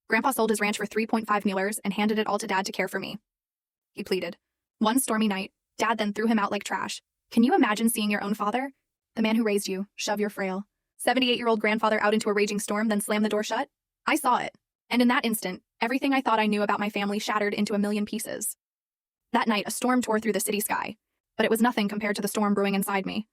Grandpa sold his ranch for 3.5 Muellers and handed it all to Dad to care for me. He pleaded. One stormy night, Dad then threw him out like trash. Can you imagine seeing your own father, the man who raised you, shove your frail 78-year-old grandfather out into a raging storm, then slam the door shut? I saw it. And in that instant, everything I thought I knew about my family shattered into a million pieces. That night, a storm tore through the city sky, but it was nothing compared to the storm brewing inside me.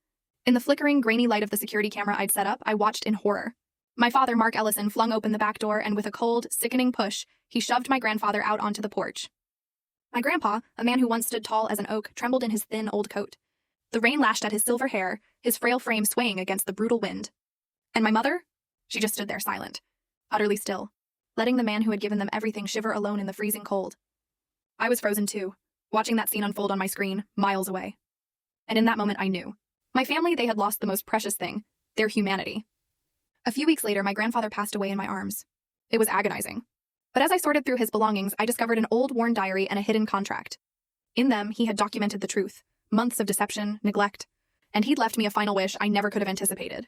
In the flickering, grainy light of the security camera I'd set up, I watched in horror. My father, Mark Ellison, flung open the back door, and with a cold, sickening push, he shoved my grandfather out onto the porch. My grandpa, a man who once stood tall as an oak, trembled in his thin, old coat. The rain lashed at his silver hair, his frail frame swaying against the brutal wind. And my mother? She just stood there silent, utterly still, letting the man who had given them everything shiver alone in the freezing cold. I was frozen too, watching that scene unfold on my screen, miles away. And in that moment I knew. My family, they had lost the most precious thing, their humanity. A few weeks later, my grandfather passed away in my arms. It was agonizing. But as I sorted through his belongings, I discovered an old worn diary and a hidden contract. In them, he had documented the truth, months of deception, neglect, and he'd left me a final wish I never could have anticipated.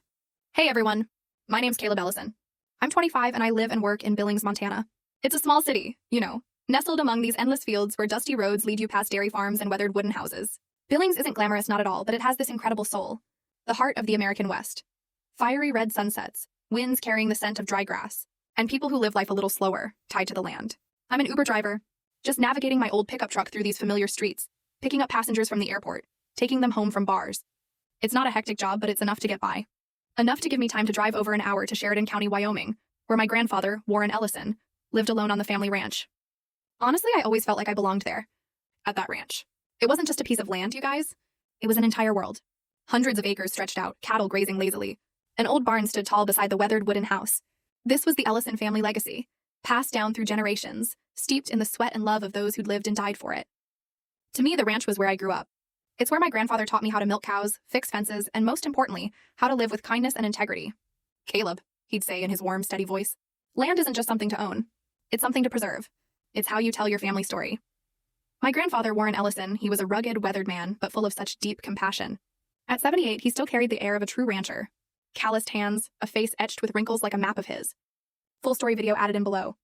Hey everyone, my name's Caleb Ellison. I'm 25 and I live and work in Billings, Montana. It's a small city, nestled among these endless fields where dusty roads lead you past dairy farms and weathered wooden houses. Billings isn't glamorous, not at all, but it has this incredible soul. The heart of the American West. Fiery red sunsets, winds carrying the scent of dry grass, and people who live life a little slower, tied to the land. I'm an Uber driver, just navigating my old pickup truck through these familiar streets, picking up passengers from the airport, taking them home from bars. It's not a hectic job, but it's enough to get by. Enough to give me time to drive over an hour to Sheridan County, Wyoming, where my grandfather, Warren Ellison, lived alone on the family ranch. Honestly, I always felt like I belonged there, at that ranch. It wasn't just a piece of land, you guys. It was an entire world. Hundreds of acres stretched out, cattle grazing lazily. An old barn stood tall beside the weathered wooden house. This was the Ellison family legacy, passed down through generations, steeped in the sweat and love of those who'd lived and died for it. To me, the ranch was where I grew up. It's where my grandfather taught me how to milk cows, fix fences, and most importantly, how to live with kindness and integrity. Caleb, he'd say in his warm, steady voice, land isn't just something to own. It's something to preserve. It's how you tell your family story. My grandfather, Warren Ellison, he was a rugged, weathered man, but full of such deep compassion. At 78, he still carried the air of a true rancher. Calloused hands, a face etched with wrinkles like a map of his. Full story video added in below.